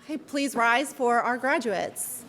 Okay, please rise for our graduates.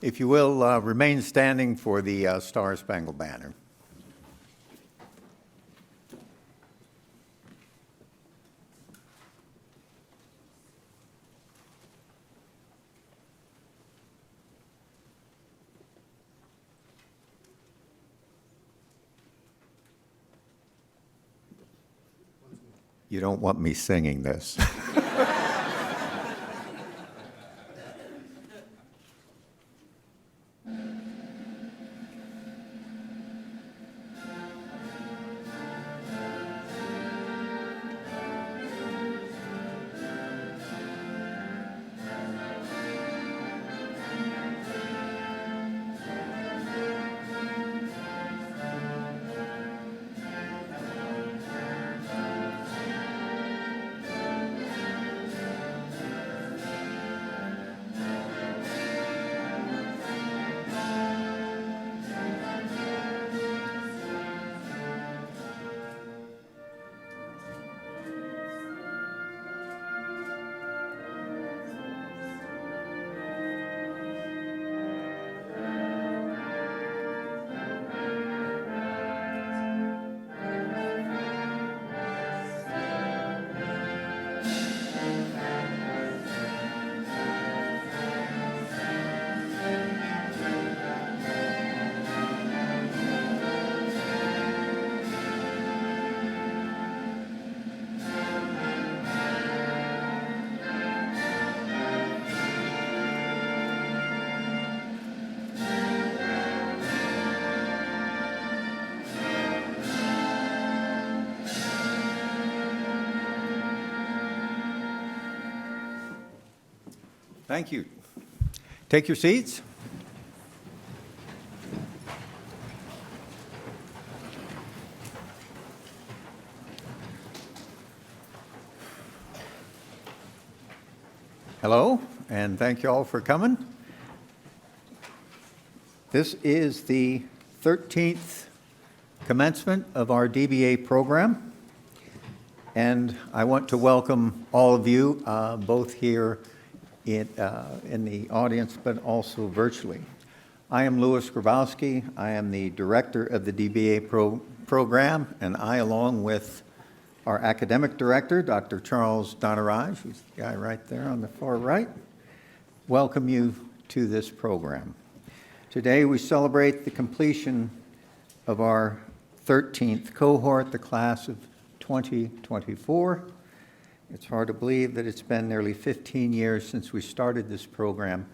If you will, remain standing for the Star-Spangled Banner. You don't want me singing this. Thank you. Take your seats. Hello, and thank you all for coming. This is the 13th commencement of our DBA program, and I want to welcome all of you, both here in the audience, but also virtually. I am Louis Grabowski. I am the director of the DBA program, and I, along with our academic director, Dr. Charles Donaraj, who's the guy right there on the far right, welcome you to this program. Today we celebrate the completion of our 13th cohort, the class of 2024. It's hard to believe that it's been nearly 15 years since we started this program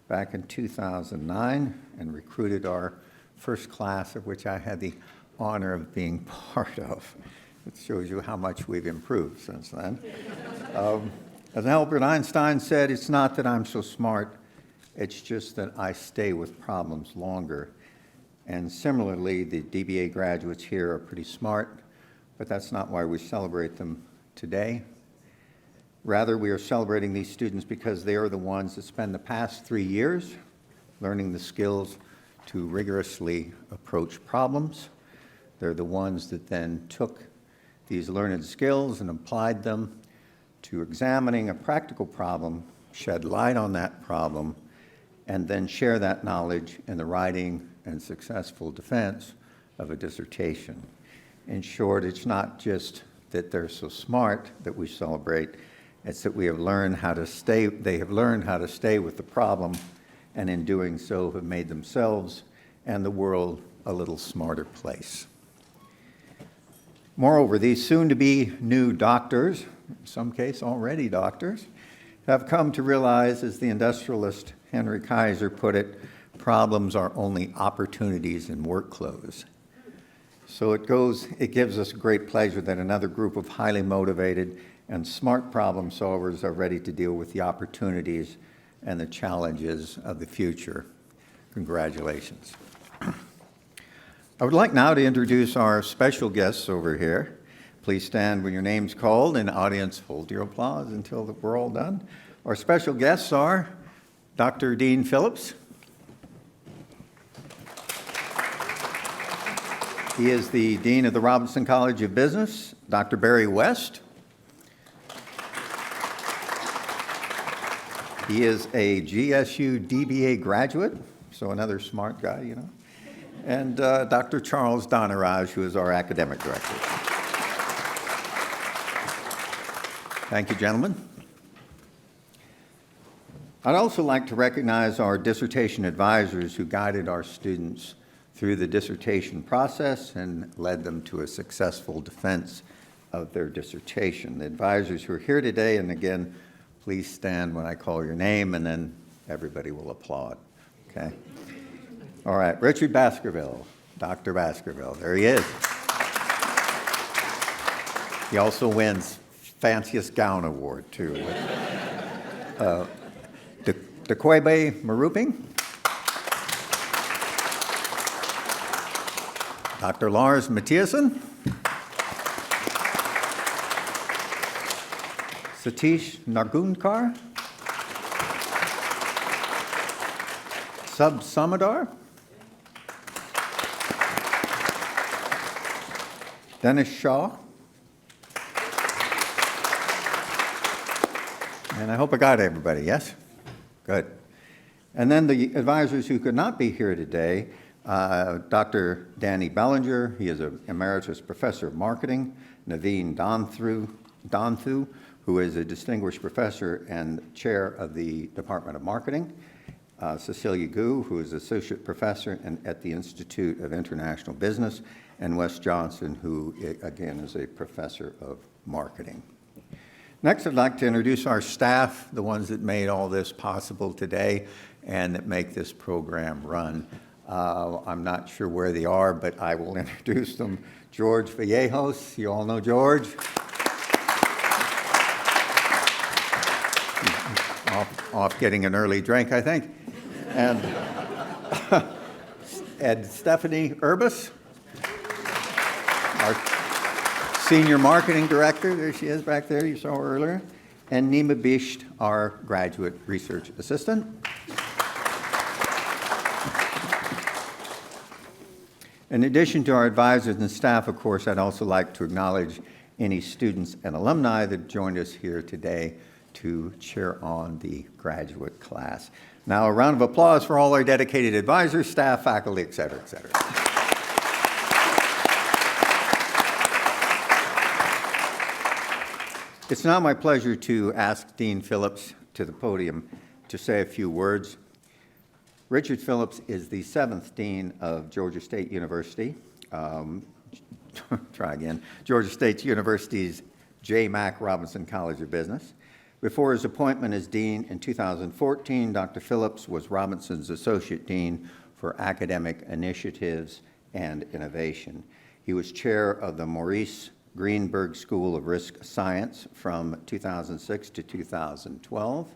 back in 2009 and recruited our first class, of which I had the honor of being part of. It shows you how much we've improved since then. As Albert Einstein said, it's not that I'm so smart, it's just that I stay with problems longer. And similarly, the DBA graduates here are pretty smart, but that's not why we celebrate them today. Rather, we are celebrating these students because they are the ones that spend the past 3 years learning the skills to rigorously approach problems. They're the ones that then took these learned skills and applied them to examining a practical problem, shed light on that problem, and then share that knowledge in the writing and successful defense of a dissertation. In short, it's not just that they're so smart that we celebrate, it's that they have learned how to stay with the problem, and in doing so have made themselves and the world a little smarter place. Moreover, these soon-to-be new doctors, in some case already doctors, have come to realize, as the industrialist Henry Kaiser put it, problems are only opportunities in work clothes. So it gives us great pleasure that another group of highly motivated and smart problem solvers are ready to deal with the opportunities and the challenges of the future. Congratulations. I would like now to introduce our special guests over here. Please stand when your name's called, and audience, hold your applause until we're all done. Our special guests are Dr. Dean Phillips. He is the Dean of the Robinson College of Business. Dr. Barry West. He is a GSU DBA graduate, so another smart guy, you know. And Dr. Charles Donaraj, who is our academic director. Thank you, gentlemen. I'd also like to recognize our dissertation advisors who guided our students through the dissertation process and led them to a successful defense of their dissertation. The advisors who are here today, and again, please stand when I call your name, and then everybody will applaud, okay? All right, Richard Baskerville, Dr. Baskerville, there he is. He also wins Fanciest Gown Award, too. Dekwebe Maruping. Dr. Lars Mathiasen. Satish Nargunkar. Sub Samadar. Dennis Shaw. And I hope I got everybody, yes? Good. And then the advisors who could not be here today, Dr. Danny Bellinger, he is an emeritus professor of marketing. Naveen Danthu, who is a distinguished professor and chair of the Department of Marketing. Cecilia Gu, who is associate professor at the Institute of International Business. And Wes Johnson, who, again, is a professor of marketing. Next, I'd like to introduce our staff, the ones that made all this possible today and that make this program run. I'm not sure where they are, but I will introduce them. George Vallejos, you all know George. Off getting an early drink, I think. And Stephanie Urbis, our senior marketing director, there she is back there, you saw her earlier, and Nima Bisht, our graduate research assistant. In addition to our advisors and staff, of course, I'd also like to acknowledge any students and alumni that joined us here today to cheer on the graduate class. Now, a round of applause for all our dedicated advisors, staff, faculty, et cetera, et cetera. It's now my pleasure to ask Dean Phillips to the podium to say a few words. Richard Phillips is the 7th Dean of Georgia State University. Georgia State University's J. Mack Robinson College of Business. Before his appointment as Dean in 2014, Dr. Phillips was Robinson's Associate Dean for Academic Initiatives and Innovation. He was chair of the Maurice Greenberg School of Risk Science from 2006 to 2012.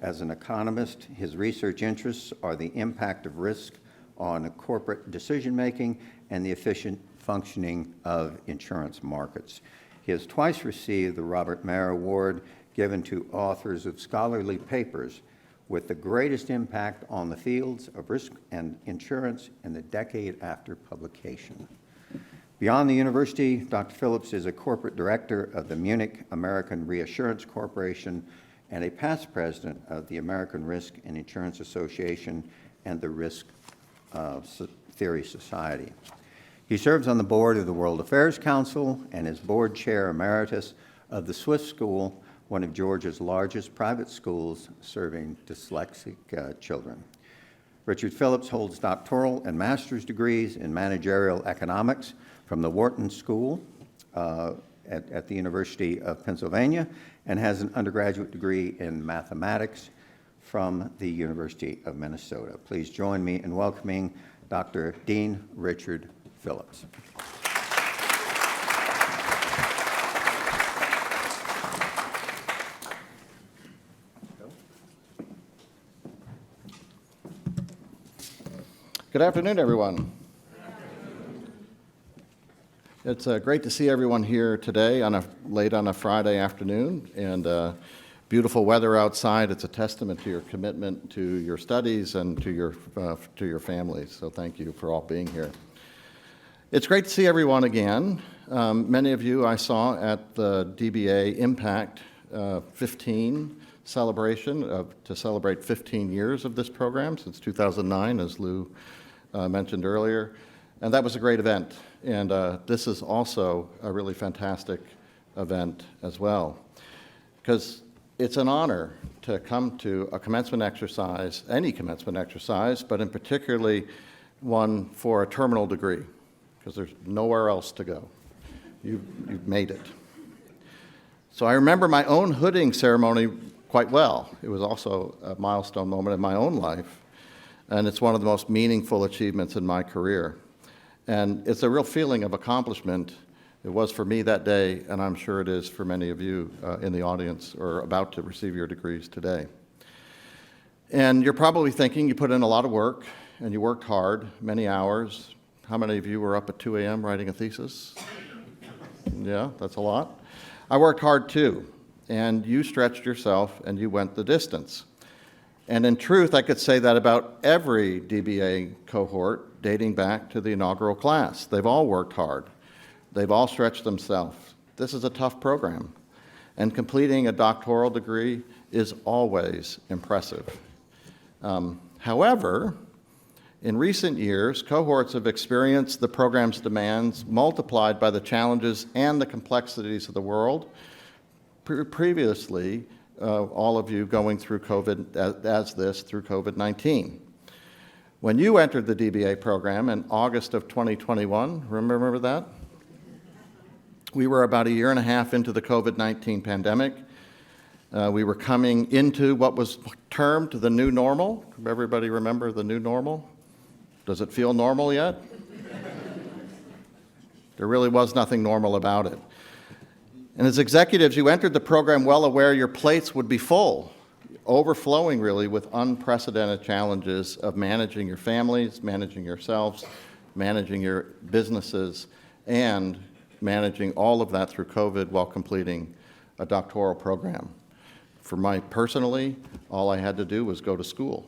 As an economist, his research interests are the impact of risk on corporate decision-making and the efficient functioning of insurance markets. He has twice received the Robert Mayer Award, given to authors of scholarly papers with the greatest impact on the fields of risk and insurance in the decade after publication. Beyond the university, Dr. Phillips is a corporate director of the Munich American Reassurance Corporation and a past president of the American Risk and Insurance Association and the Risk Theory Society. He serves on the board of the World Affairs Council and is board chair emeritus of the Swift School, one of Georgia's largest private schools serving dyslexic children. Richard Phillips holds doctoral and master's degrees in managerial economics from the Wharton School at the University of Pennsylvania and has an undergraduate degree in mathematics from the University of Minnesota. Please join me in welcoming Dr. Dean Richard Phillips. Good afternoon, everyone. It's great to see everyone here today late on a Friday afternoon, and beautiful weather outside. It's a testament to your commitment to your studies and to your families. So thank you for all being here. It's great to see everyone again. Many of you I saw at the DBA Impact 15 celebration to celebrate 15 years of this program since 2009, as Lou mentioned earlier. And that was a great event. And this is also a really fantastic event as well, because it's an honor to come to a commencement exercise, any commencement exercise, but in particularly one for a terminal degree, because there's nowhere else to go. You've made it. So I remember my own hooding ceremony quite well. It was also a milestone moment in my own life, and it's one of the most meaningful achievements in my career. And it's a real feeling of accomplishment. It was for me that day, and I'm sure it is for many of you in the audience or about to receive your degrees today. And you're probably thinking you put in a lot of work, and you worked hard, many hours. How many of you were up at 2 a.m. writing a thesis? Yeah, that's a lot. I worked hard too, and you stretched yourself and you went the distance. And in truth, I could say that about every DBA cohort dating back to the inaugural class. They've all worked hard. They've all stretched themselves. This is a tough program, and completing a doctoral degree is always impressive. However, in recent years, cohorts have experienced the program's demands multiplied by the challenges and the complexities of the world. Previously, all of you going through COVID through COVID-19. When you entered the DBA program in August of 2021, remember that? We were about a year and a half into the COVID-19 pandemic. We were coming into what was termed the new normal. Everybody remember the new normal? Does it feel normal yet? There really was nothing normal about it. And as executives, you entered the program well aware your plates would be full, overflowing really with unprecedented challenges of managing your families, managing yourselves, managing your businesses, and managing all of that through COVID while completing a doctoral program. For me personally, all I had to do was go to school.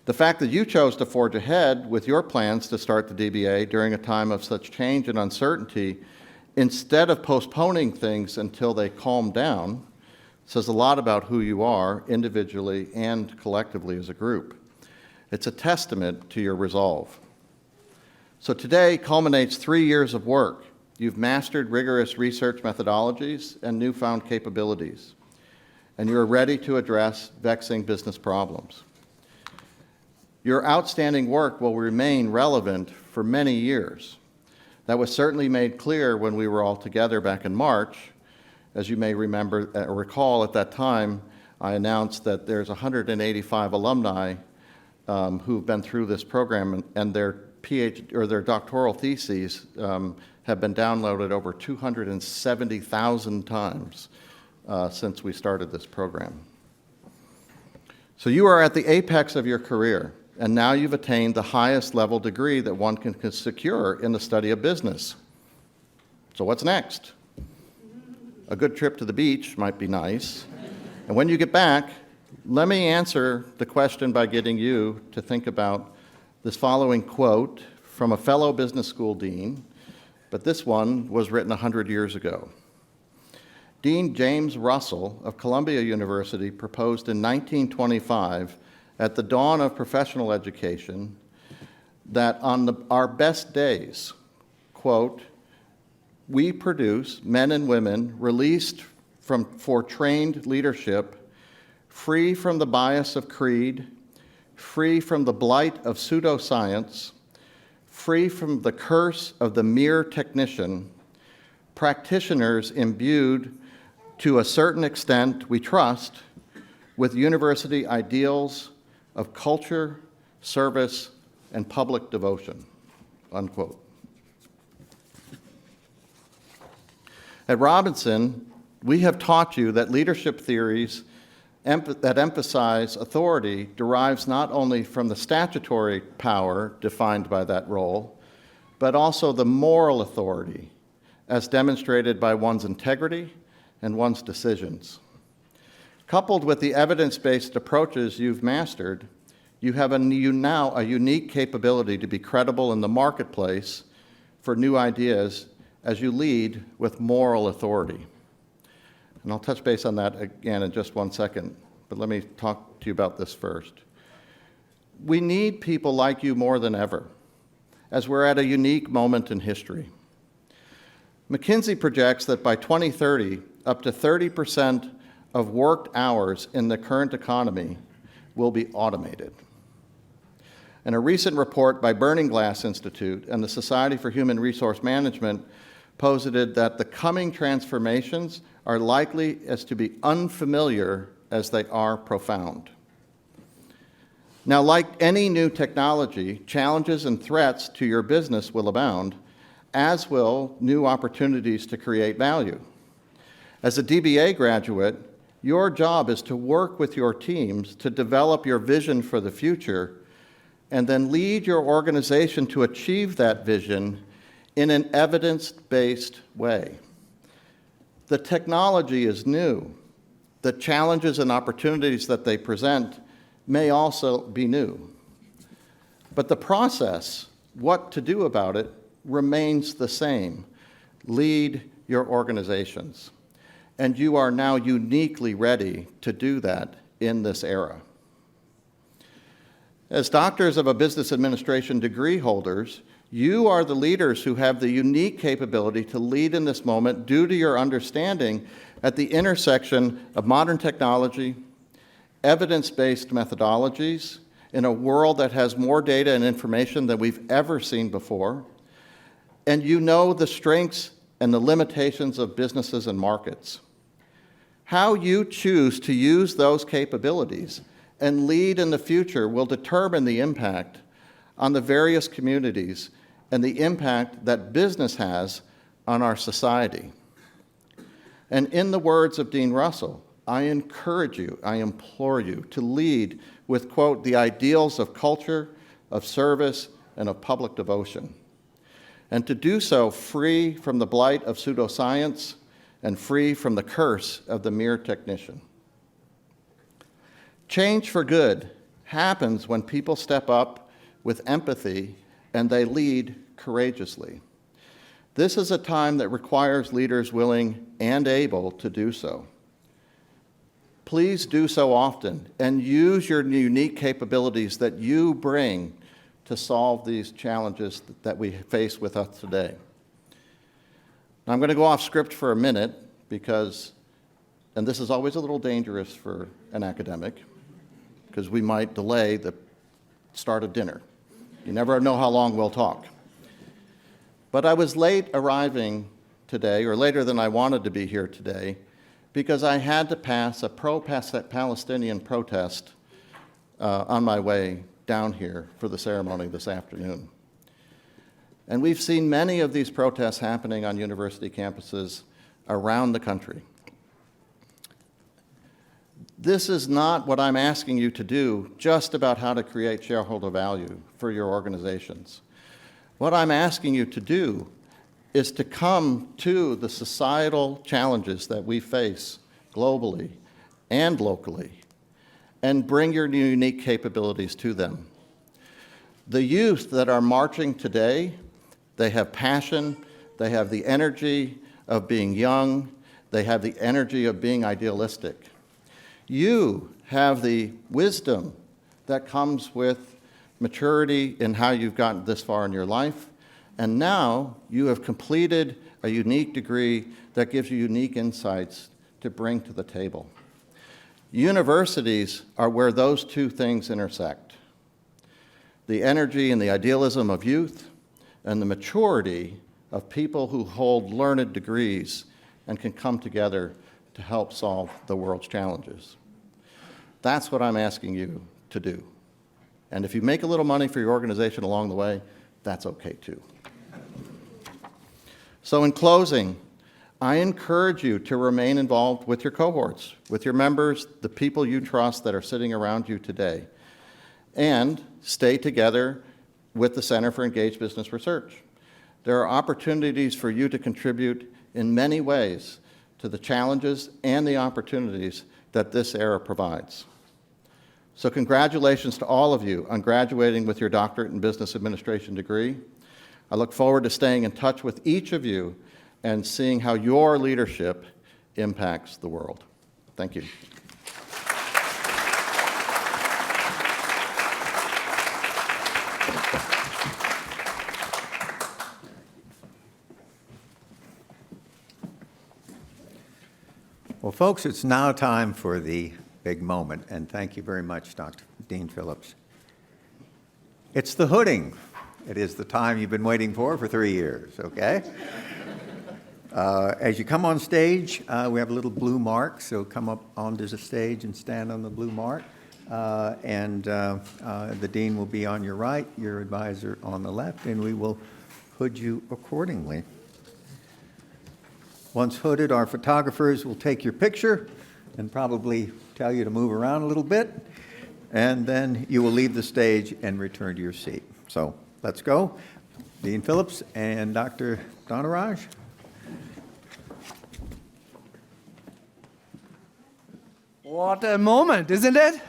The fact that you chose to forge ahead with your plans to start the DBA during a time of such change and uncertainty, instead of postponing things until they calm down, says a lot about who you are individually and collectively as a group. It's a testament to your resolve. So today culminates 3 years of work. You've mastered rigorous research methodologies and newfound capabilities, and you're ready to address vexing business problems. Your outstanding work will remain relevant for many years. That was certainly made clear when we were all together back in March. As you may recall at that time, I announced that there's 185 alumni who've been through this program, and their PhD or their doctoral theses have been downloaded over 270,000 times since we started this program. So you are at the apex of your career. and now you've attained the highest level degree that one can secure in the study of business. So what's next? A good trip to the beach might be nice. And when you get back, let me answer the question by getting you to think about this following quote from a fellow business school dean, but this one was written 100 years ago. Dean James Russell of Columbia University proposed in 1925, at the dawn of professional education, that on our best days, quote, we produce men and women released for trained leadership, free from the bias of creed, free from the blight of pseudoscience, free from the curse of the mere technician, practitioners imbued to a certain extent, we trust, with university ideals of culture, service, and public devotion, unquote. At Robinson, we have taught you that leadership theories that emphasize authority derives not only from the statutory power defined by that role, but also the moral authority as demonstrated by one's integrity and one's decisions. Coupled with the evidence-based approaches you've mastered, you have now a unique capability to be credible in the marketplace for new ideas as you lead with moral authority. And I'll touch base on that again in just one second, but let me talk to you about this first. We need people like you more than ever, as we're at a unique moment in history. McKinsey projects that by 2030, up to 30% of worked hours in the current economy will be automated. And a recent report by Burning Glass Institute and the Society for Human Resource Management posited that the coming transformations are likely as to be unfamiliar as they are profound. Now, like any new technology, challenges and threats to your business will abound, as will new opportunities to create value. As a DBA graduate, your job is to work with your teams to develop your vision for the future and then lead your organization to achieve that vision in an evidence-based way. The technology is new. The challenges and opportunities that they present may also be new. But the process, what to do about it, remains the same. Lead your organizations. And you are now uniquely ready to do that in this era. As doctors of a business administration degree holders, you are the leaders who have the unique capability to lead in this moment due to your understanding at the intersection of modern technology, evidence-based methodologies, in a world that has more data and information than we've ever seen before, and you know the strengths and the limitations of businesses and markets. How you choose to use those capabilities and lead in the future will determine the impact on the various communities and the impact that business has on our society. And in the words of Dean Russell, I encourage you, I implore you to lead with, quote, the ideals of culture, of service, and of public devotion. And to do so free from the blight of pseudoscience and free from the curse of the mere technician. Change for good happens when people step up with empathy and they lead courageously. This is a time that requires leaders willing and able to do so. Please do so often and use your unique capabilities that you bring to solve these challenges that we face with us today. Now, I'm going to go off script for a minute because, and this is always a little dangerous for an academic, because we might delay the start of dinner. You never know how long we'll talk. But I was late arriving today, or later than I wanted to be here today, because I had to pass a pro-Palestinian protest on my way down here for the ceremony this afternoon. And we've seen many of these protests happening on university campuses around the country. This is not what I'm asking you to do just about how to create shareholder value for your organizations. What I'm asking you to do is to come to the societal challenges that we face globally and locally and bring your unique capabilities to them. The youth that are marching today, they have passion, they have the energy of being young, they have the energy of being idealistic. You have the wisdom that comes with maturity in how you've gotten this far in your life, and now you have completed a unique degree that gives you unique insights to bring to the table. Universities are where those two things intersect. The energy and the idealism of youth and the maturity of people who hold learned degrees and can come together to help solve the world's challenges. That's what I'm asking you to do. And if you make a little money for your organization along the way, that's okay too. So in closing, I encourage you to remain involved with your cohorts, with your members, the people you trust that are sitting around you today, and stay together with the Center for Engaged Business Research. There are opportunities for you to contribute in many ways to the challenges and the opportunities that this era provides. So congratulations to all of you on graduating with your doctorate in business administration degree. I look forward to staying in touch with each of you and seeing how your leadership impacts the world. Thank you. Well, folks, it's now time for the big moment, and thank you very much, Dr. Dean Phillips. It's the hooding. It is the time you've been waiting for 3 years, okay? As you come on stage, we have a little blue mark, so come up onto the stage and stand on the blue mark. The dean will be on your right, your advisor on the left, and we will hood you accordingly. Once hooded, our photographers will take your picture and probably tell you to move around a little bit, and then you will leave the stage and return to your seat. So let's go. Dean Phillips and Dr. Dhanaraj. What a moment, isn't it?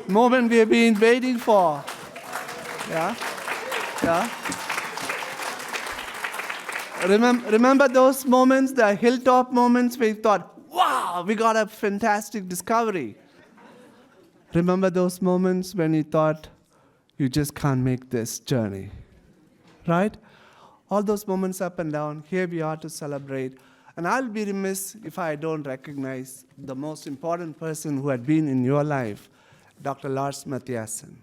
Moment we have been waiting for. Yeah? Yeah? Remember those moments, the hilltop moments where you thought, wow, we got a fantastic discovery. Remember those moments when you thought, you just can't make this journey, right? All those moments up and down, here we are to celebrate. And I'll be remiss if I don't recognize the most important person who had been in your life, Dr. Lars Mathiasen.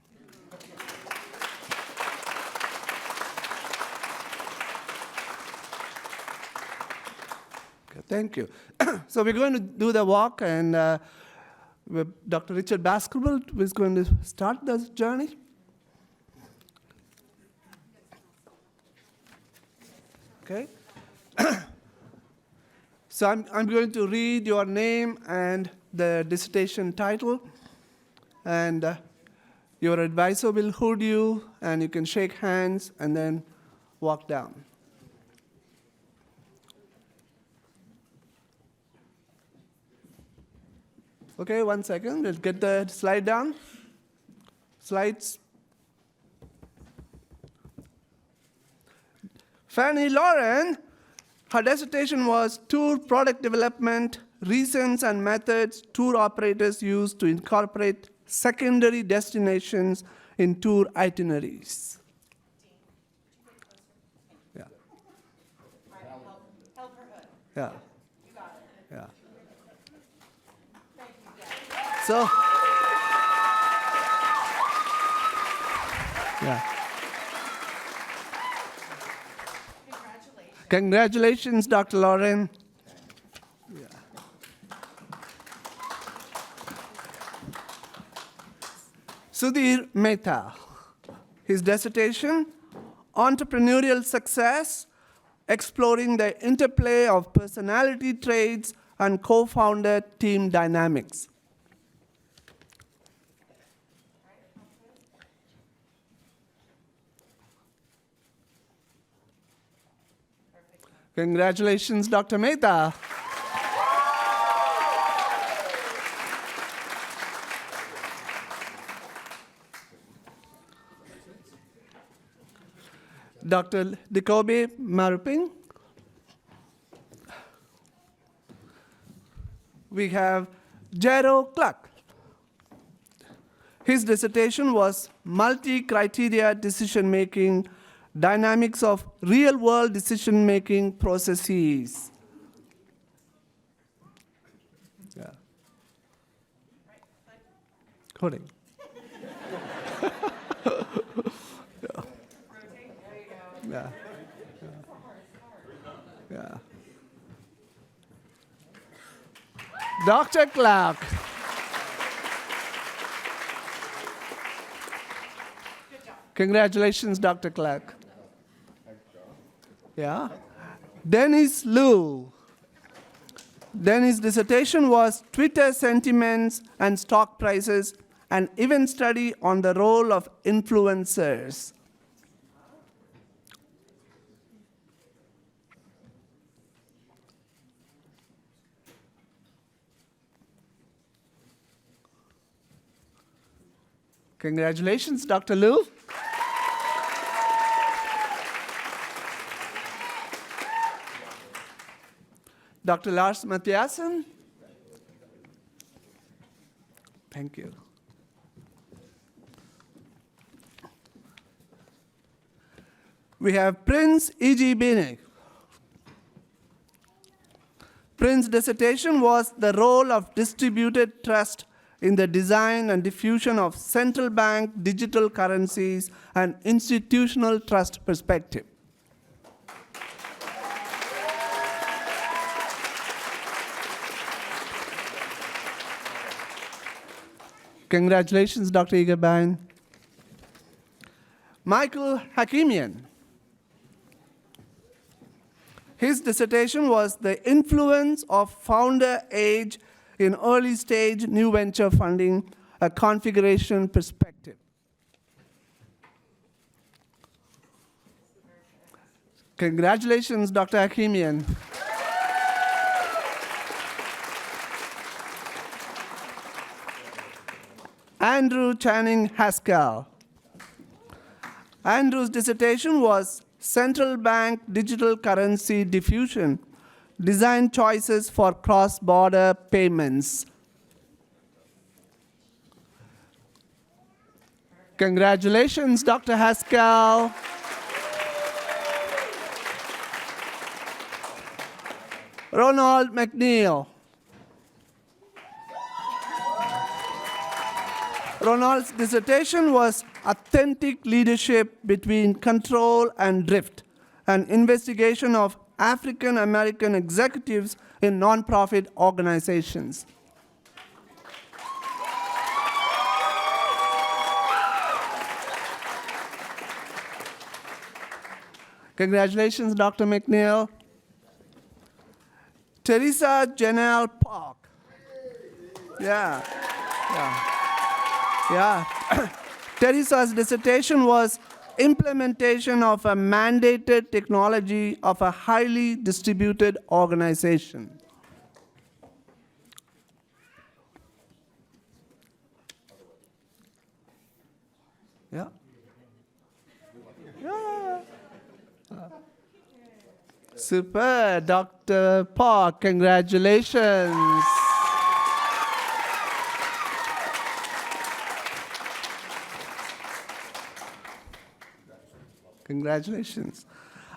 Thank you. So we're going to do the walk, and Dr. Richard Baskerville is going to start the journey. Okay. So I'm going to read your name and the dissertation title, and your advisor will hood you, and you can shake hands and then walk down. Okay, 1 second. Let's get the slide down. Slides. Fanny Lauren, her dissertation was Tour Product Development, Reasons and Methods Tour Operators Use to Incorporate Secondary Destinations in Tour Itineraries. Yeah. Help her hood. Yeah. You got it. Yeah. Thank you, Dad. So, yeah. Congratulations. Congratulations, Dr. Lauren. Yeah. Sudhir Mehta, his dissertation, Entrepreneurial Success, Exploring the Interplay of Personality Traits and co-founded Team Dynamics. Congratulations, Dr. Mehta. Dr. Dikobe Maruping. We have Jero Clark. His dissertation was multi-criteria decision-making, dynamics of real-world decision-making processes. Yeah. Coding. Yeah. Yeah. Dr. Clark. Congratulations, Dr. Clark. Yeah. Dennis Liu. Dennis' dissertation was Twitter sentiments and stock prices, an event study on the role of influencers. Congratulations, Dr. Liu. Dr. Lars Mathiasen. Thank you. We have Prince E.G. Binek. Prince's dissertation was the role of distributed trust in the design and diffusion of central bank digital currencies and institutional trust perspective. Congratulations, Dr. Egerbein. Michael Hakimian. His dissertation was the influence of founder age in early stage new venture funding, a configuration perspective. Congratulations, Dr. Hakimian. Andrew Channing Haskell. Andrew's dissertation was Central Bank Digital Currency Diffusion, Design Choices for Cross-Border Payments. Congratulations, Dr. Haskell. Ronald McNeil. Ronald's dissertation was Authentic Leadership Between Control and Drift, an investigation of African American executives in nonprofit organizations. Congratulations, Dr. McNeil. Teresa Janelle Park. Yeah. Teresa's dissertation was Implementation of a Mandated Technology of a Highly Distributed Organization. Yeah. Super, Dr. Park, congratulations. Congratulations.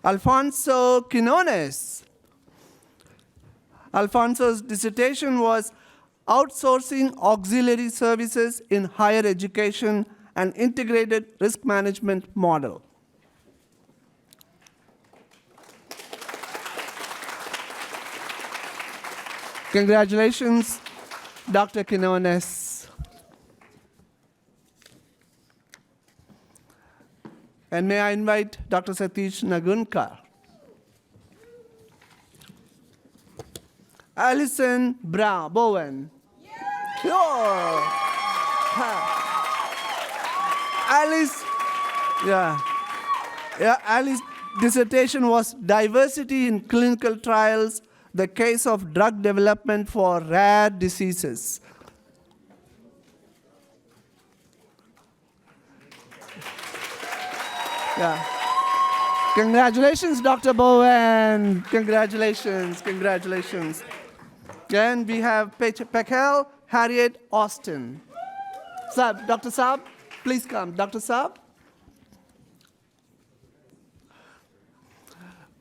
Alfonso Quinones. Alfonso's dissertation was Outsourcing Auxiliary Services in Higher Education, an Integrated Risk Management Model. Congratulations, Dr. Quinones. And may I invite Dr. Satish Nagunkar. Alison Bowen. Sure. Alice, Alice's dissertation was Diversity in Clinical Trials, the Case of Drug Development for Rare Diseases. Yeah. Congratulations, Dr. Bowen. Congratulations. Then we have Pekel Harriet Austin. Saab, Dr. Saab, please come. Dr. Saab.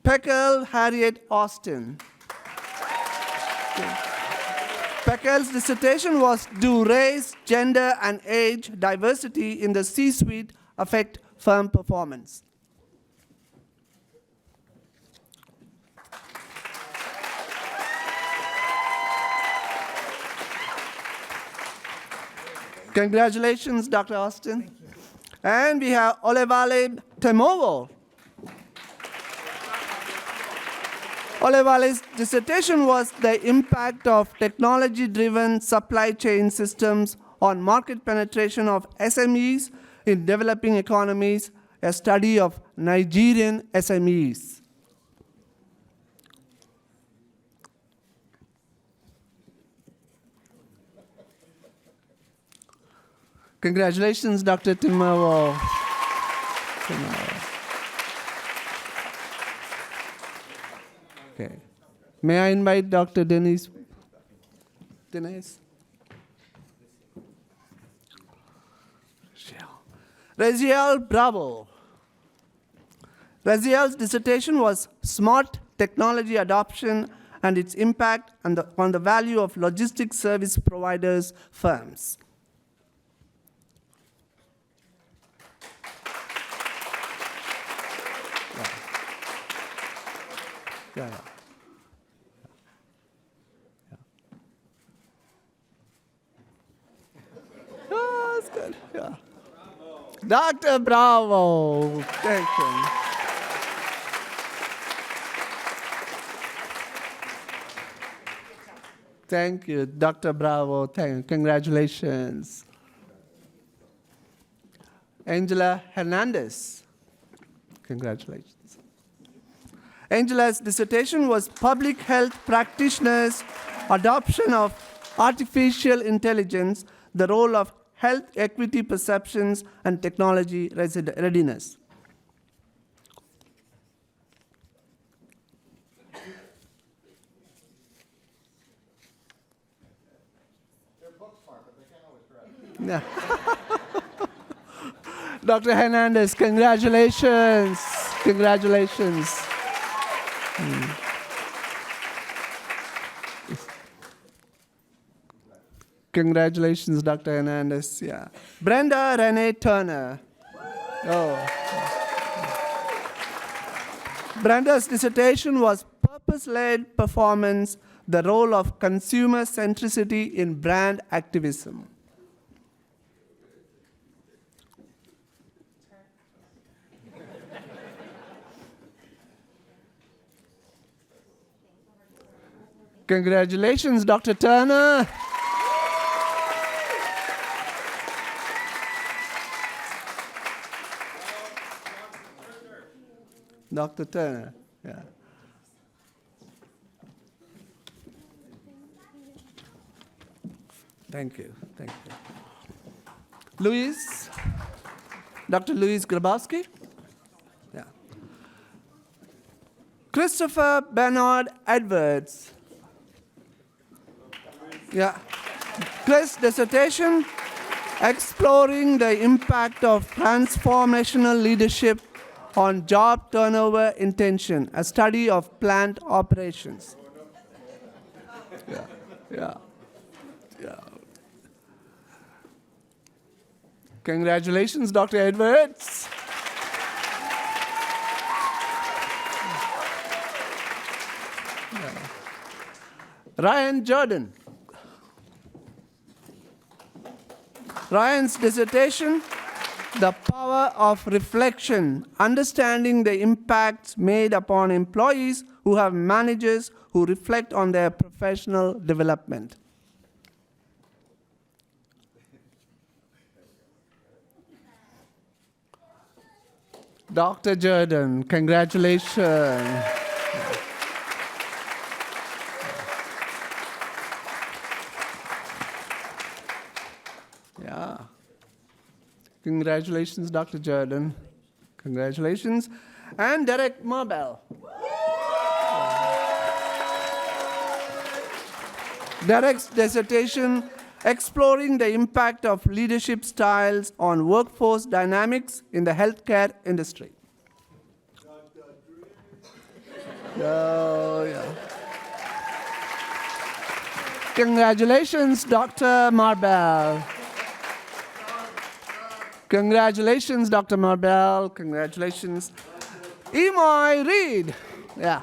Pekel Harriet Austin. Pekel's dissertation was Do Race, Gender, and Age Diversity in the C-Suite Affect Firm Performance? Congratulations, Dr. Austin. And we have Olevale Temovo. Olevale's dissertation was The Impact of Technology-Driven Supply Chain Systems on Market Penetration of SMEs in Developing Economies, a study of Nigerian SMEs. Congratulations, Dr. Temovo. Okay. May I invite Dr. Denise? Raziel Bravo. Raziel's dissertation was Smart Technology Adoption and its Impact on the Value of Logistics Service Providers Firms. Yeah. Oh, that's good. Yeah. Dr. Bravo. Thank you. Thank you, Dr. Bravo. Congratulations. Angela Hernandez. Congratulations. Angela's dissertation was Public Health Practitioners' Adoption of Artificial Intelligence, the Role of Health Equity Perceptions and Technology Readiness. They're book smart, but they can't always correct. Yeah. Dr. Hernandez, congratulations. Congratulations. Congratulations, Dr. Hernandez. Yeah. Brenda Renee Turner. Oh. Brenda's dissertation was Purpose-Led Performance, the Role of Consumer Centricity in Brand Activism. Congratulations, Dr. Turner. Dr. Turner, yeah. Thank you. Luis, Dr. Luis Grabowski. Yeah. Christopher Bernard Edwards. Yeah. Chris' dissertation, Exploring the Impact of Transformational Leadership on Job Turnover Intention, a study of plant operations. Yeah. Congratulations, Dr. Edwards. Yeah. Ryan Jordan. Ryan's dissertation, The Power of Reflection, Understanding the Impacts Made upon Employees who have managers who reflect on their professional development. Dr. Jordan, congratulations. Yeah. Congratulations, Dr. Jordan. Congratulations. And Derek Marbell. Derek's dissertation, Exploring the Impact of Leadership Styles on Workforce Dynamics in the Healthcare Industry. Oh, yeah. Congratulations, Dr. Marbell. Congratulations, Dr. Marbell. Congratulations. Emoy Reed. Yeah.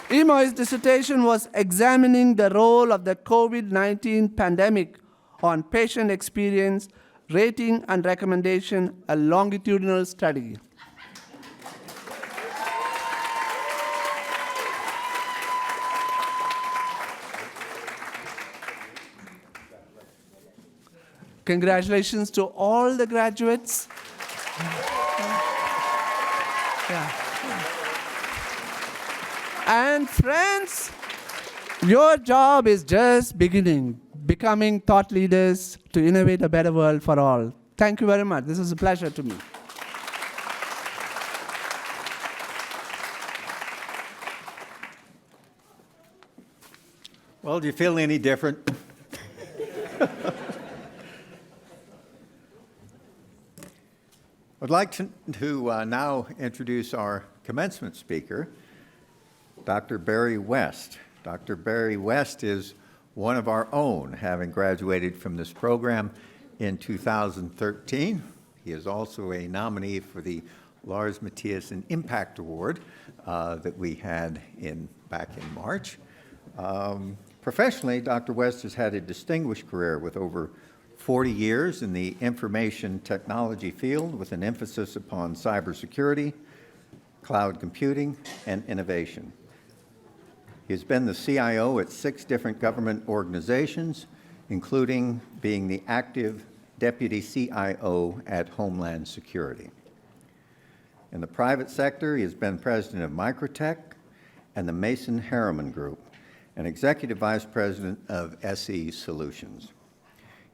Emoy's dissertation was examining the role of the COVID-19 pandemic on patient experience, rating and recommendation, a longitudinal study. Congratulations to all the graduates. Yeah. And friends, your job is just beginning, becoming thought leaders to innovate a better world for all. Thank you very much. This is a pleasure to me. Well, do you feel any different? I'd like to now introduce our commencement speaker, Dr. Barry West. Dr. Barry West is one of our own, having graduated from this program in 2013. He is also a nominee for the Lars Mathiasen Impact Award that we had back in March. Professionally, Dr. West has had a distinguished career with over 40 years in the information technology field with an emphasis upon cybersecurity, cloud computing, and innovation. He has been the CIO at 6 different government organizations, including being the active deputy CIO at Homeland Security. In the private sector, he has been president of Microtech and the Mason Harriman Group, and executive vice president of SE Solutions.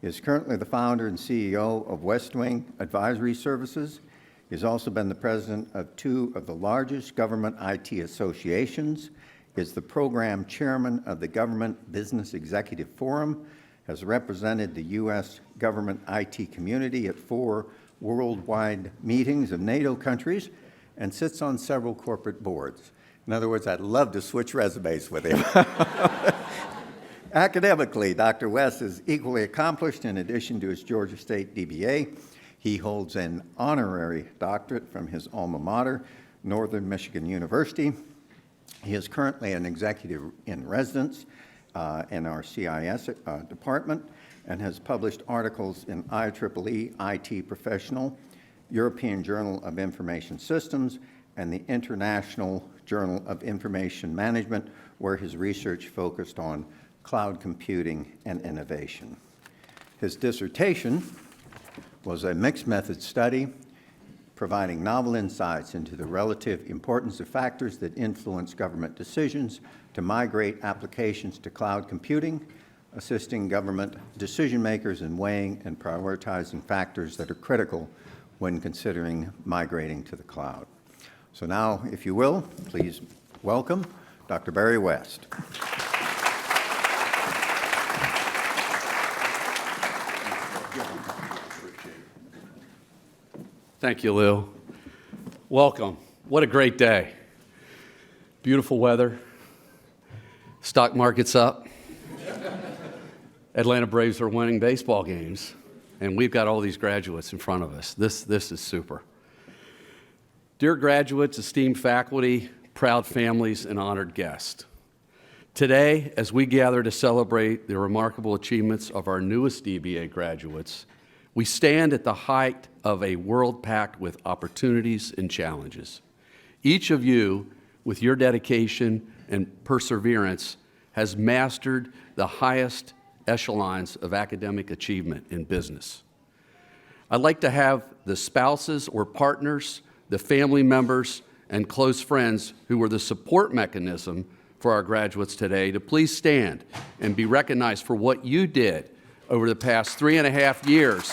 He is currently the founder and CEO of West Wing Advisory Services. He has also been the president of 2 of the largest government IT associations, is the program chairman of the Government Business Executive Forum, has represented the U.S. government IT community at 4 worldwide meetings of NATO countries, and sits on several corporate boards. In other words, I'd love to switch resumes with him. Academically, Dr. West is equally accomplished. In addition to his Georgia State DBA, he holds an honorary doctorate from his alma mater, Northern Michigan University. He is currently an executive in residence in our CIS department and has published articles in IEEE IT Professional, European Journal of Information Systems, and the International Journal of Information Management, where his research focused on cloud computing and innovation. His dissertation was a mixed method study providing novel insights into the relative importance of factors that influence government decisions to migrate applications to cloud computing, assisting government decision makers in weighing and prioritizing factors that are critical when considering migrating to the cloud. So now, if you will, please welcome Dr. Barry West. Thank you, Lou. Welcome. What a great day. Beautiful weather. Stock market's up. Atlanta Braves are winning baseball games. And we've got all these graduates in front of us. This is super. Dear graduates, esteemed faculty, proud families, and honored guests. Today, as we gather to celebrate the remarkable achievements of our newest DBA graduates, we stand at the height of a world packed with opportunities and challenges. Each of you, with your dedication and perseverance, has mastered the highest echelons of academic achievement in business. I'd like to have the spouses or partners, the family members, and close friends who were the support mechanism for our graduates today to please stand and be recognized for what you did over the past 3.5 years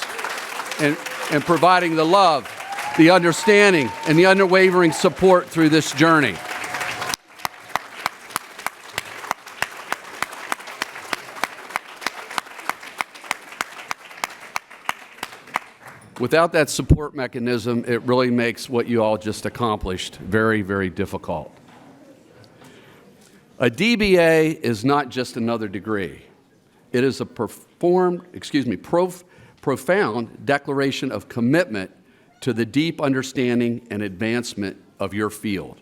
and providing the love, the understanding, and the unwavering support through this journey. Without that support mechanism, it really makes what you all just accomplished very, very difficult. A DBA is not just another degree. It is a profound declaration of commitment to the deep understanding and advancement of your field.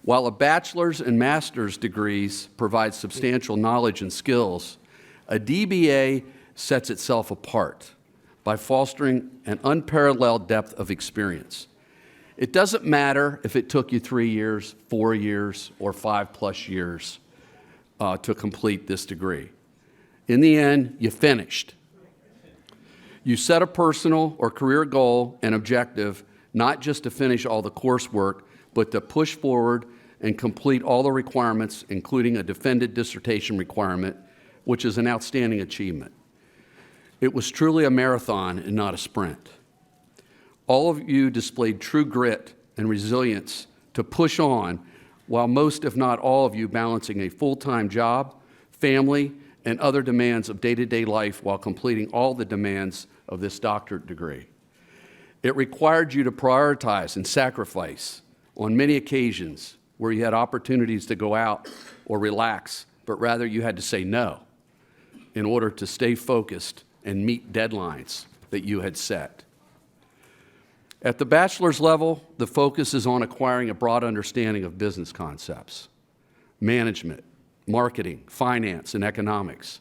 While a bachelor's and master's degrees provide substantial knowledge and skills, a DBA sets itself apart by fostering an unparalleled depth of experience. It doesn't matter if it took you 3 years, 4 years, or 5+ years to complete this degree. In the end, you finished. You set a personal or career goal and objective, not just to finish all the coursework, but to push forward and complete all the requirements, including a defended dissertation requirement, which is an outstanding achievement. It was truly a marathon and not a sprint. All of you displayed true grit and resilience to push on, while most, if not all of you, balancing a full-time job, family, and other demands of day-to-day life while completing all the demands of this doctorate degree. It required you to prioritize and sacrifice on many occasions where you had opportunities to go out or relax, but rather you had to say no in order to stay focused and meet deadlines that you had set. At the bachelor's level, the focus is on acquiring a broad understanding of business concepts, management, marketing, finance, and economics.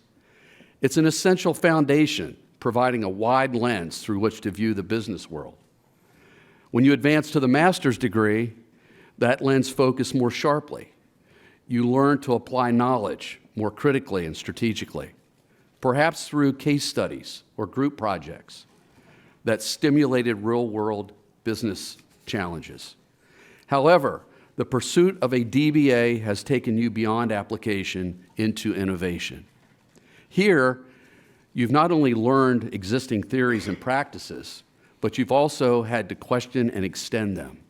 It's an essential foundation, providing a wide lens through which to view the business world. When you advance to the master's degree, that lens focuses more sharply. You learn to apply knowledge more critically and strategically, perhaps through case studies or group projects that stimulated real-world business challenges. However, the pursuit of a DBA has taken you beyond application into innovation. Here, you've not only learned existing theories and practices, but you've also had to question and extend them.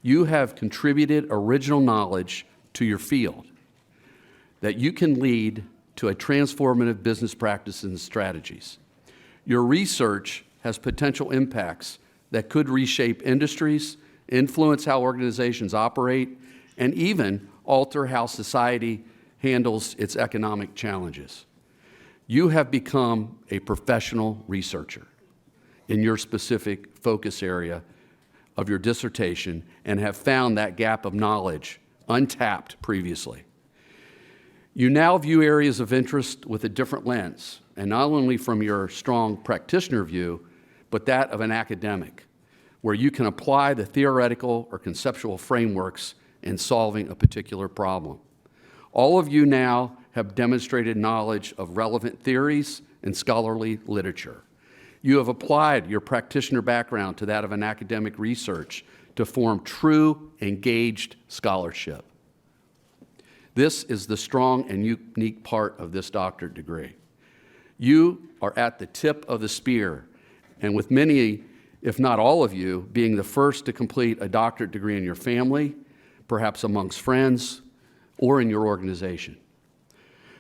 You have contributed original knowledge to your field that you can lead to a transformative business practices and strategies. Your research has potential impacts that could reshape industries, influence how organizations operate, and even alter how society handles its economic challenges. You have become a professional researcher in your specific focus area of your dissertation and have found that gap of knowledge untapped previously. You now view areas of interest with a different lens, and not only from your strong practitioner view, but that of an academic, where you can apply the theoretical or conceptual frameworks in solving a particular problem. All of you now have demonstrated knowledge of relevant theories and scholarly literature. You have applied your practitioner background to that of an academic research to form true, engaged scholarship. This is the strong and unique part of this doctorate degree. You are at the tip of the spear, and with many, if not all of you, being the first to complete a doctorate degree in your family, perhaps amongst friends, or in your organization.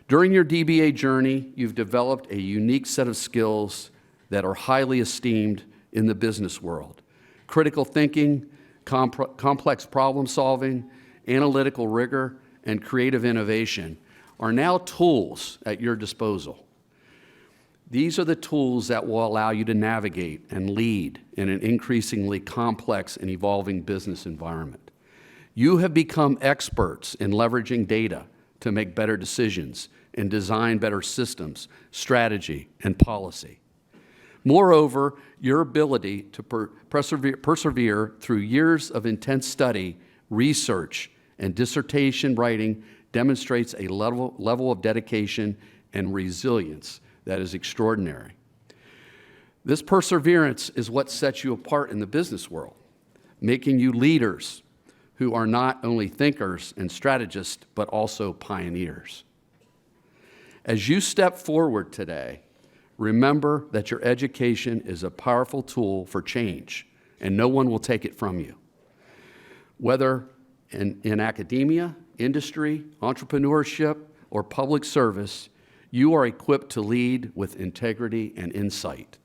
During your DBA journey, you've developed a unique set of skills that are highly esteemed in the business world. Critical thinking, complex problem solving, analytical rigor, and creative innovation are now tools at your disposal. These are the tools that will allow you to navigate and lead in an increasingly complex and evolving business environment. You have become experts in leveraging data to make better decisions and design better systems, strategy, and policy. Moreover, your ability to persevere through years of intense study research, and dissertation writing demonstrates a level of dedication and resilience that is extraordinary. This perseverance is what sets you apart in the business world, making you leaders who are not only thinkers and strategists, but also pioneers. As you step forward today, remember that your education is a powerful tool for change, and no one will take it from you. Whether in academia, industry, entrepreneurship, or public service, you are equipped to lead with integrity and insight.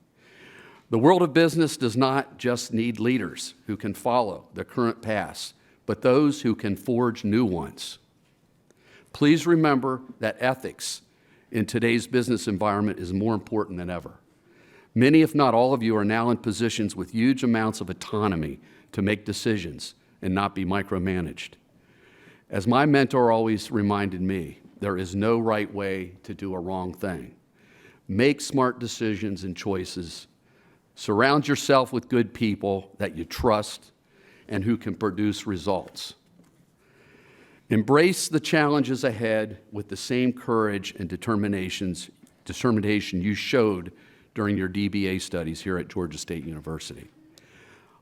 The world of business does not just need leaders who can follow the current paths, but those who can forge new ones. Please remember that ethics in today's business environment is more important than ever. Many, if not all of you, are now in positions with huge amounts of autonomy to make decisions and not be micromanaged. As my mentor always reminded me, there is no right way to do a wrong thing. Make smart decisions and choices. Surround yourself with good people that you trust and who can produce results. Embrace the challenges ahead with the same courage and determination you showed during your DBA studies here at Georgia State University.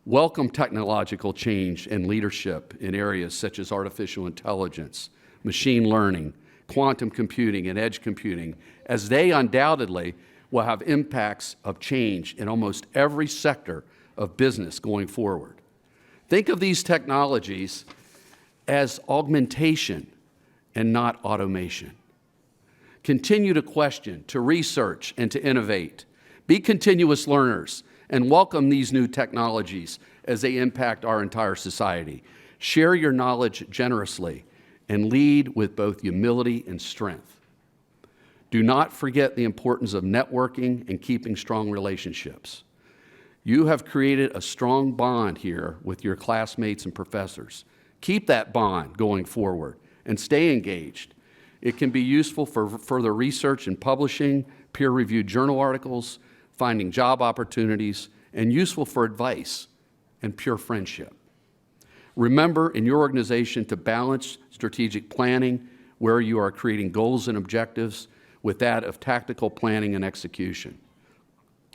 Welcome technological change and leadership in areas such as artificial intelligence, machine learning, quantum computing, and edge computing, as they undoubtedly will have impacts of change in almost every sector of business going forward. Think of these technologies as augmentation and not automation. Continue to question, to research, and to innovate. Be continuous learners and welcome these new technologies as they impact our entire society. Share your knowledge generously and lead with both humility and strength. Do not forget the importance of networking and keeping strong relationships. You have created a strong bond here with your classmates and professors. Keep that bond going forward and stay engaged. It can be useful for further research and publishing, peer-reviewed journal articles, finding job opportunities, and useful for advice and pure friendship. Remember in your organization to balance strategic planning where you are creating goals and objectives with that of tactical planning and execution.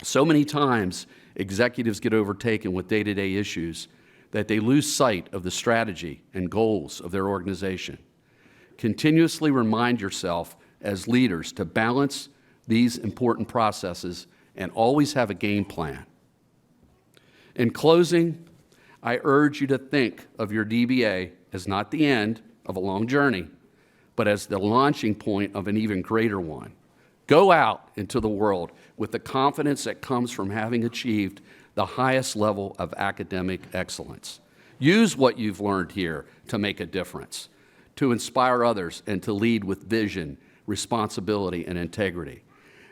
So many times, executives get overtaken with day-to-day issues that they lose sight of the strategy and goals of their organization. Continuously remind yourself as leaders to balance these important processes and always have a game plan. In closing, I urge you to think of your DBA as not the end of a long journey, but as the launching point of an even greater one. Go out into the world with the confidence that comes from having achieved the highest level of academic excellence. Use what you've learned here to make a difference, to inspire others, and to lead with vision, responsibility, and integrity.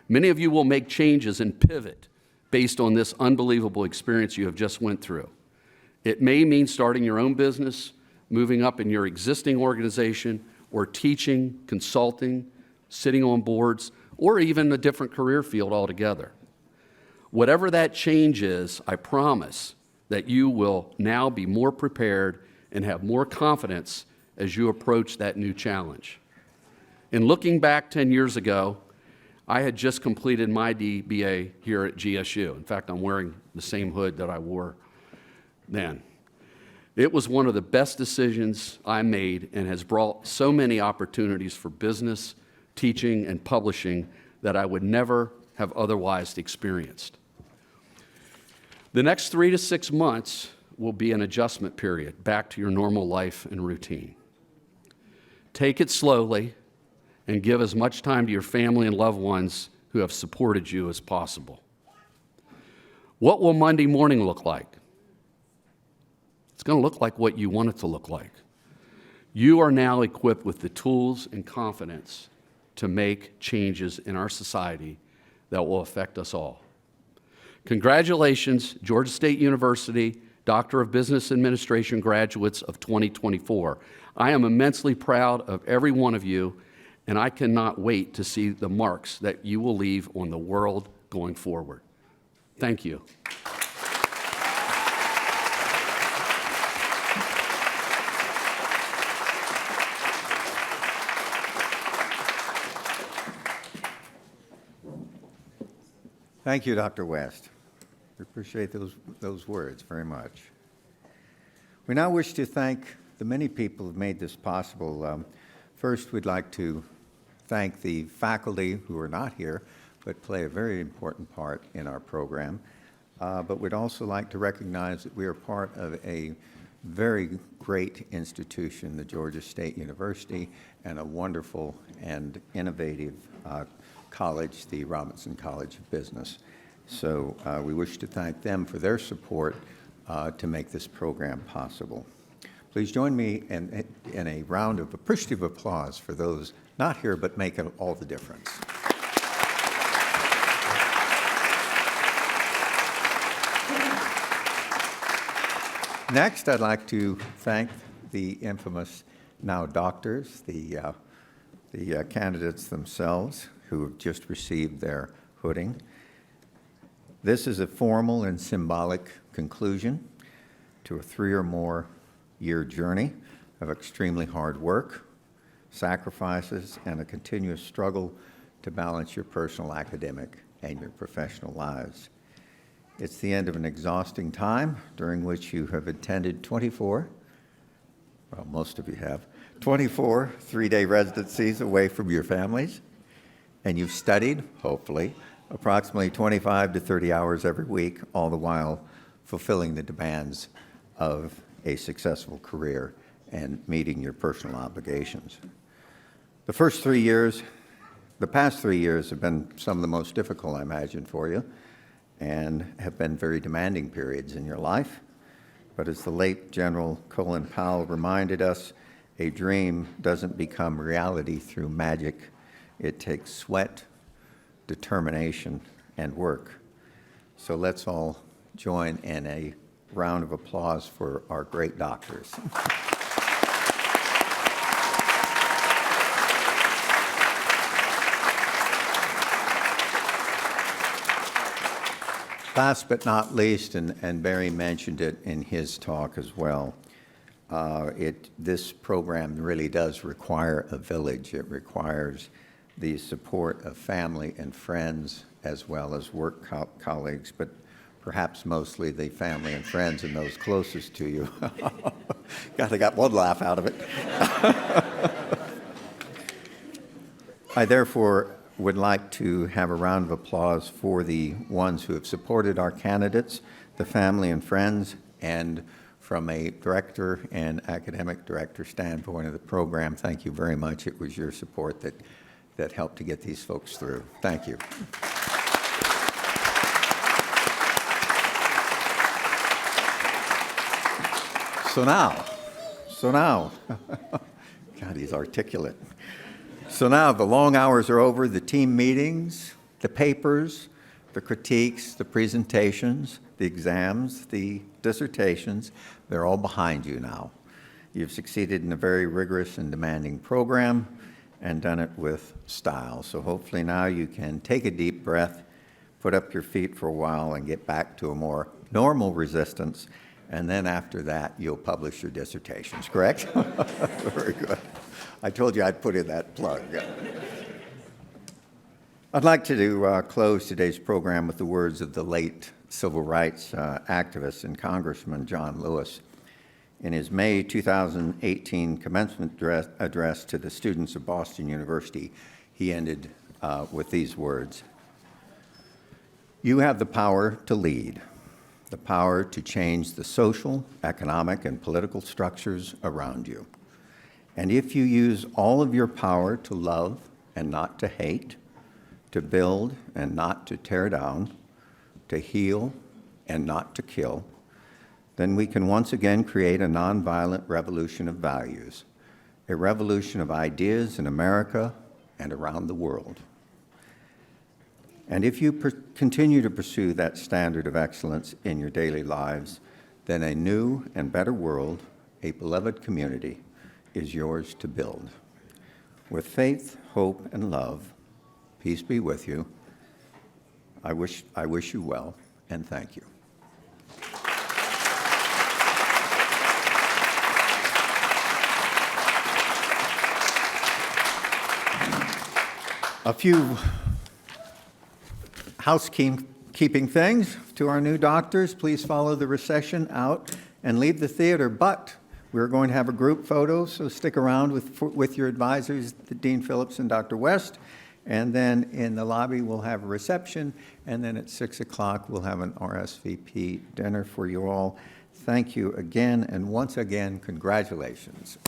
Many of you will make changes and pivot based on this unbelievable experience you have just went through. It may mean starting your own business, moving up in your existing organization, or teaching, consulting, sitting on boards, or even a different career field altogether. Whatever that change is, I promise that you will now be more prepared and have more confidence as you approach that new challenge. In looking back 10 years ago, I had just completed my DBA here at GSU. In fact, I'm wearing the same hood that I wore then. It was one of the best decisions I made and has brought so many opportunities for business, teaching, and publishing that I would never have otherwise experienced. The next 3 to 6 months will be an adjustment period back to your normal life and routine. Take it slowly and give as much time to your family and loved ones who have supported you as possible. What will Monday morning look like? It's going to look like what you want it to look like. You are now equipped with the tools and confidence to make changes in our society that will affect us all. Congratulations, Georgia State University Doctor of Business Administration graduates of 2024. I am immensely proud of every one of you, and I cannot wait to see the marks that you will leave on the world going forward. Thank you. Thank you, Dr. West. We appreciate those words very much. We now wish to thank the many people who have made this possible. First, we'd like to thank the faculty who are not here, but play a very important part in our program. But we'd also like to recognize that we are part of a very great institution, the Georgia State University, and a wonderful and innovative college, the Robinson College of Business. So we wish to thank them for their support to make this program possible. Please join me in a round of appreciative applause for those not here but make all the difference. Next, I'd like to thank the infamous now doctors, the candidates themselves who have just received their hooding. This is a formal and symbolic conclusion to a 3 or more year journey of extremely hard work, sacrifices, and a continuous struggle to balance your personal, academic, and your professional lives. It's the end of an exhausting time during which you have attended 24, well, most of you have, 24 3-day residencies away from your families, and you've studied, hopefully, approximately 25 to 30 hours every week, all the while fulfilling the demands of a successful career and meeting your personal obligations. The past 3 years have been some of the most difficult, I imagine, for you, and have been very demanding periods in your life. But as the late General Colin Powell reminded us, a dream doesn't become reality through magic. It takes sweat, determination, and work. So let's all join in a round of applause for our great doctors. Last but not least, and Barry mentioned it in his talk as well, this program really does require a village. It requires the support of family and friends as well as work colleagues, but perhaps mostly the family and friends and those closest to you. God, I got one laugh out of it. I therefore would like to have a round of applause for the ones who have supported our candidates, the family and friends, and from a director and academic director standpoint of the program, thank you very much. It was your support that helped to get these folks through. Thank you. So now, God, he's articulate. So now the long hours are over, the team meetings, the papers, the critiques, the presentations, the exams, the dissertations, they're all behind you now. You've succeeded in a very rigorous and demanding program and done it with style. So hopefully now you can take a deep breath, put up your feet for a while and get back to a more normal resistance. And then after that, you'll publish your dissertations, correct? Very good. I told you I'd put in that plug. I'd like to close today's program with the words of the late civil rights activist and Congressman John Lewis. In his May 2018 commencement address to the students of Boston University, he ended with these words: "You have the power to lead, the power to change the social, economic, and political structures around you. And if you use all of your power to love and not to hate, to build and not to tear down, to heal and not to kill, then we can once again create a nonviolent revolution of values, a revolution of ideas in America and around the world. And if you continue to pursue that standard of excellence in your daily lives, then a new and better world, a beloved community, is yours to build. With faith, hope, and love, peace be with you. I wish you well, and thank you." housekeeping things to our new doctors. Please follow the recession out and leave the theater. But we're going to have a group photo, so stick around with your advisors, Dean Phillips and Dr. West. And then in the lobby, we'll have a reception. And then at 6 o'clock, we'll have an RSVP dinner for you all. Thank you again. And once again, congratulations.